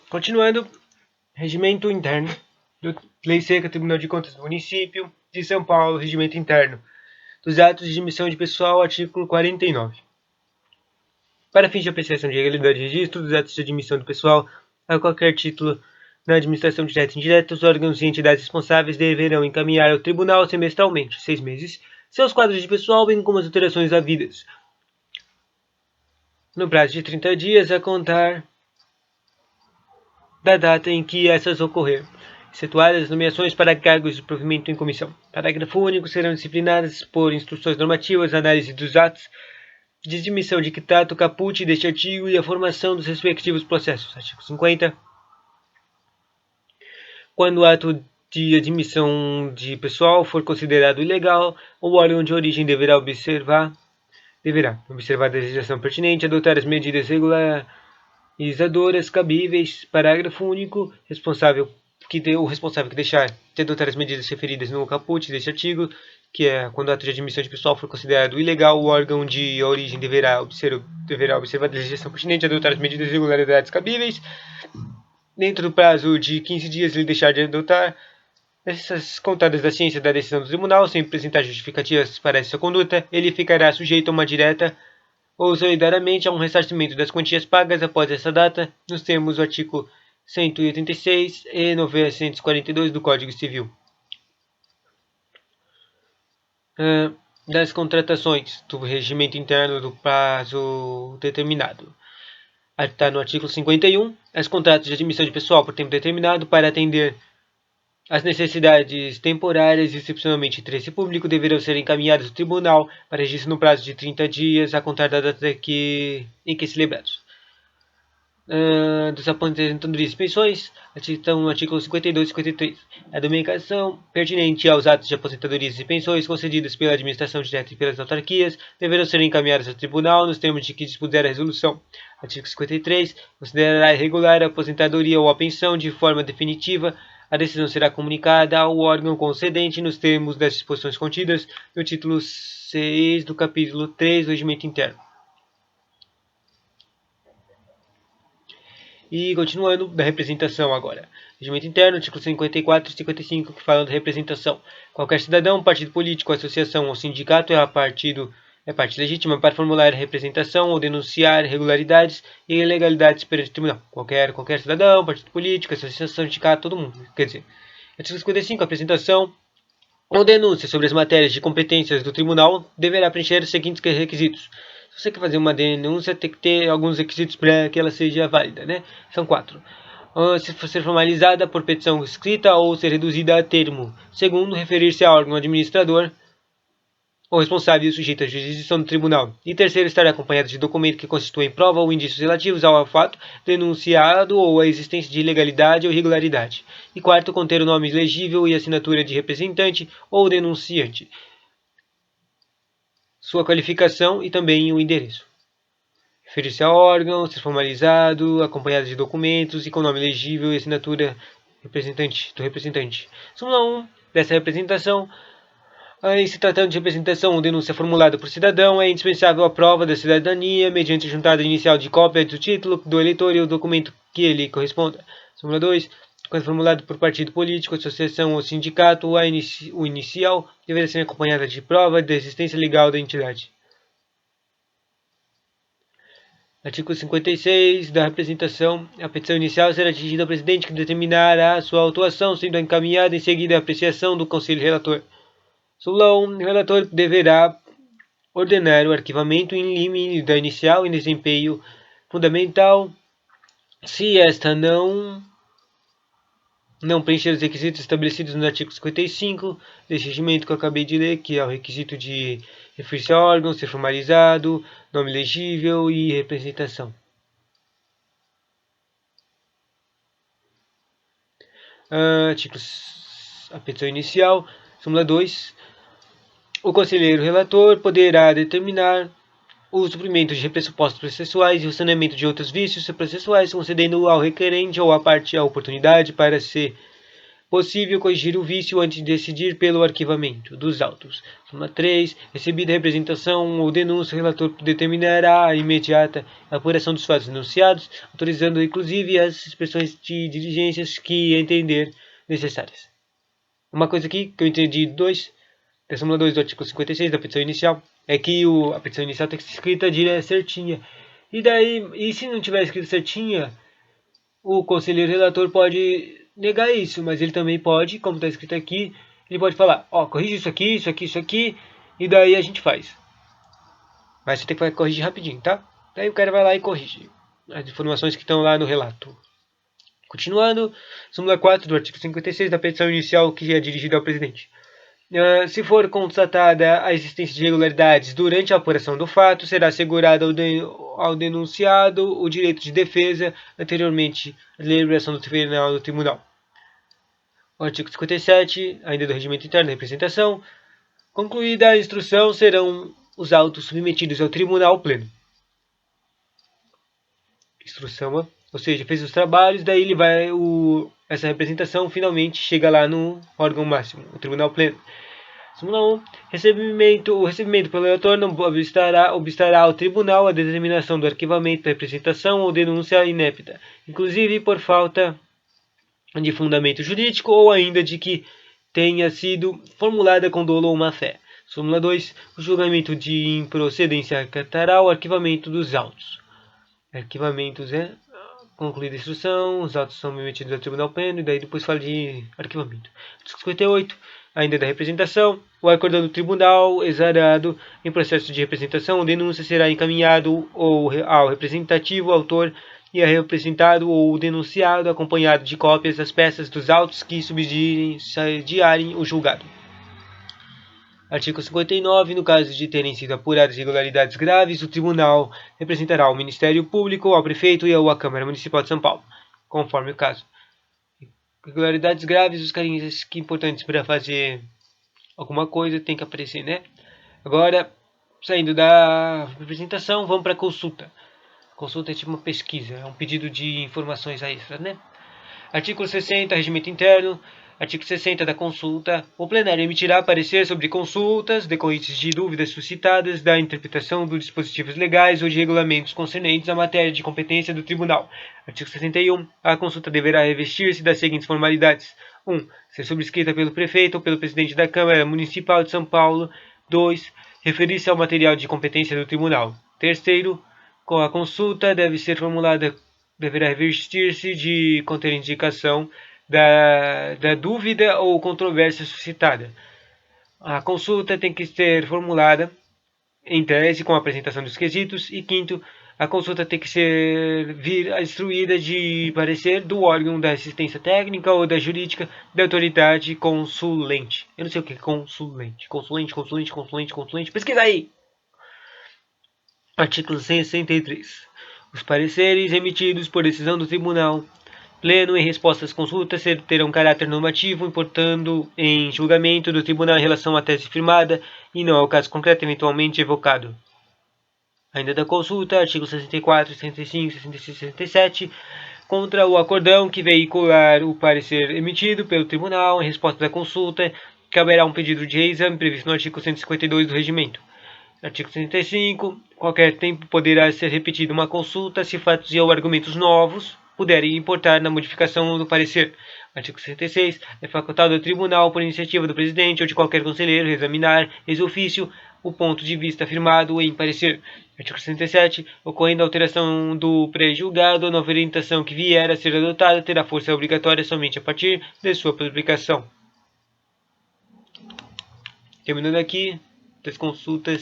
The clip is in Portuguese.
Continuando, regimento interno. Lei Seca, Tribunal de Contas do Município de São Paulo, regimento interno dos atos de admissão de pessoal, artigo 49. Para fins de apreciação de legalidade de registro dos atos de admissão do pessoal a qualquer título na administração direta e indireta, os órgãos e entidades responsáveis deverão encaminhar ao tribunal semestralmente, 6 meses, seus quadros de pessoal, bem como as alterações havidas, no prazo de 30 dias a contar da data em que essas ocorrer, excetuadas as nomeações para cargos de provimento em comissão. Parágrafo único. Serão disciplinadas por instruções normativas a análise dos atos de admissão de dictato caput deste artigo e a formação dos respectivos processos. Artigo 50. Quando o ato de admissão de pessoal for considerado ilegal, o órgão de origem deverá observar a legislação pertinente, adotar as medidas regularizadoras cabíveis. Parágrafo único. O responsável que deixar de adotar as medidas referidas no caput deste artigo, que é quando o ato de admissão de pessoal for considerado ilegal, o órgão de origem deverá observar a legislação pertinente, adotar as medidas de regularidades cabíveis. Dentro do prazo de 15 dias, ele deixar de adotar essas contadas da ciência da decisão do tribunal, sem apresentar justificativas para essa conduta, ele ficará sujeito a uma direta ou solidariamente a um ressarcimento das quantias pagas após essa data, nos termos do artigo 186 e 942 do Código Civil. Das contratações do regimento interno do prazo determinado. Está no artigo 51, os contratos de admissão de pessoal por tempo determinado para atender às necessidades temporárias e excepcionalmente de interesse público deverão ser encaminhados ao tribunal para registro no prazo de 30 dias a contar da data em que celebrados. Dos aposentadorias e pensões, estão no artigo 52 e 53. A documentação pertinente aos atos de aposentadorias e pensões concedidas pela administração direta e pelas autarquias deverão ser encaminhadas ao tribunal nos termos de que dispuser a resolução. Artigo 53. Considerará irregular a aposentadoria ou a pensão de forma definitiva. A decisão será comunicada ao órgão concedente nos termos das disposições contidas no título 6 do capítulo 3 do regimento interno. E continuando, da representação agora. Regimento interno, artigo 54 e 55, que falam da representação. Qualquer cidadão, partido político, associação ou sindicato é parte legítima para formular representação ou denunciar irregularidades e ilegalidades perante o tribunal. Qualquer cidadão, partido político, associação, sindicato, todo mundo. Quer dizer, artigo 55, apresentação ou denúncia sobre as matérias de competências do tribunal deverá preencher os seguintes requisitos. Se você quer fazer uma denúncia, tem que ter alguns requisitos para que ela seja válida, né? São 4. Se for ser formalizada por petição escrita ou ser reduzida a termo. Segundo, referir-se ao órgão administrador ou responsável e sujeito à jurisdição do tribunal. E terceiro, estar acompanhado de documento que constituem prova ou indícios relativos ao fato denunciado ou à existência de ilegalidade ou irregularidade. E quarto, conter o nome legível e assinatura de representante ou denunciante, sua qualificação e também o endereço. Referir-se ao órgão, ser formalizado, acompanhado de documentos e com nome legível e assinatura do representante. Súmula 1 dessa representação. Em se tratando de representação ou denúncia formulada por cidadão, é indispensável a prova da cidadania, mediante juntada inicial de cópia do título do eleitor e o documento que ele corresponda. Súmula 2. Quando formulado por partido político, associação ou sindicato, o inicial deverá ser acompanhada de prova da existência legal da entidade. Artigo 56 da representação. A petição inicial será dirigida ao presidente, que determinará sua autuação, sendo encaminhada em seguida à apreciação do conselho relator. Súmula 1. O relator deverá ordenar o arquivamento em limite da inicial em desempenho fundamental, se esta não preencher os requisitos estabelecidos no artigo 55 desse regimento que eu acabei de ler, que é o requisito de referir-se ao órgão, ser formalizado, nome legível e representação. A petição inicial. Súmula 2. O conselheiro relator poderá determinar o suprimento de pressupostos processuais e o saneamento de outros vícios processuais, concedendo ao requerente ou à parte a oportunidade para se possível corrigir o vício antes de decidir pelo arquivamento dos autos. Súmula 3. Recebida a representação ou denúncia, o relator determinará a imediata apuração dos fatos denunciados, autorizando inclusive as expressões de diligências que entender necessárias. Uma coisa aqui que eu entendi da súmula 2 do artigo 56 da petição inicial é que a petição inicial tem que ser escrita certinha. E se não tiver escrito certinha, o conselheiro relator pode negar isso, mas ele também pode, como está escrito aqui, ele pode falar, corrige isso aqui, isso aqui, isso aqui, e daí a gente faz. Mas você tem que corrigir rapidinho, tá? Daí o cara vai lá e corrige as informações que estão lá no relato. Continuando, súmula 4 do artigo 56 da petição inicial que é dirigida ao presidente. Se for constatada a existência de irregularidades durante a apuração do fato, será assegurado ao denunciado o direito de defesa anteriormente à deliberação do tribunal. O artigo 57, ainda do regimento interno da representação, concluída a instrução, serão os autos submetidos ao tribunal pleno. Instrução, ou seja, fez os trabalhos, daí ele vai essa representação finalmente chega lá no órgão máximo, o tribunal pleno. Súmula 1. O recebimento pelo relator não obstará ao tribunal a determinação do arquivamento da representação ou denúncia inépita, inclusive por falta de fundamento jurídico ou ainda de que tenha sido formulada com dolo ou má-fé. Súmula 2. O julgamento de improcedência acatará o arquivamento dos autos. Arquivamentos concluída a instrução, os autos são submetidos ao tribunal pleno e daí depois fala de arquivamento. Artigo 58. Ainda da representação, o acórdão do tribunal exarado em processo de representação ou denúncia será encaminhado ao representativo autor e a representado ou denunciado acompanhado de cópias das peças dos autos que subsidiarem o julgado. Artigo 59. No caso de terem sido apuradas irregularidades graves, o tribunal representará ao Ministério Público, ao prefeito e à Câmara Municipal de São Paulo, conforme o caso. Irregularidades graves, os carinhos que importantes para fazer alguma coisa tem que aparecer, né? Agora, saindo da representação, vamos para a consulta. Consulta é tipo uma pesquisa, é um pedido de informações extras, né? Artigo 60, regimento interno. Artigo 60 da consulta. O plenário emitirá parecer sobre consultas decorrentes de dúvidas suscitadas da interpretação dos dispositivos legais ou de regulamentos concernentes à matéria de competência do tribunal. Artigo 61. A consulta deverá revestir-se das seguintes formalidades. 1. Ser subscrita pelo prefeito ou pelo presidente da Câmara Municipal de São Paulo. 2. Referir-se ao material de competência do tribunal. 3. Com a consulta deverá revestir-se de conter indicação da dúvida ou controvérsia suscitada. A consulta tem que ser formulada em tese com a apresentação dos quesitos. E 5. A consulta tem que vir instruída de parecer do órgão da assistência técnica ou da jurídica da autoridade consulente. Eu não sei o que é consulente. Consulente. Pesquisa aí! Artigo 63. Os pareceres emitidos por decisão do tribunal pleno em resposta às consultas terão caráter normativo, importando em julgamento do tribunal em relação à tese firmada e não ao caso concreto eventualmente evocado. Ainda da consulta, artigo 64, 65, 66 e 67, contra o acórdão que veicular o parecer emitido pelo tribunal em resposta da consulta, caberá um pedido de reexame previsto no artigo 152 do regimento. Artigo 65. Qualquer tempo poderá ser repetida uma consulta se fatos e ou argumentos novos puderem importar na modificação do parecer. Artigo 66. É facultado ao tribunal, por iniciativa do presidente ou de qualquer conselheiro, examinar, ex ofício, o ponto de vista afirmado em parecer. Artigo 67. Ocorrendo alteração do pré-julgado, a nova orientação que vier a ser adotada terá força obrigatória somente a partir de sua publicação. Terminando aqui, das consultas.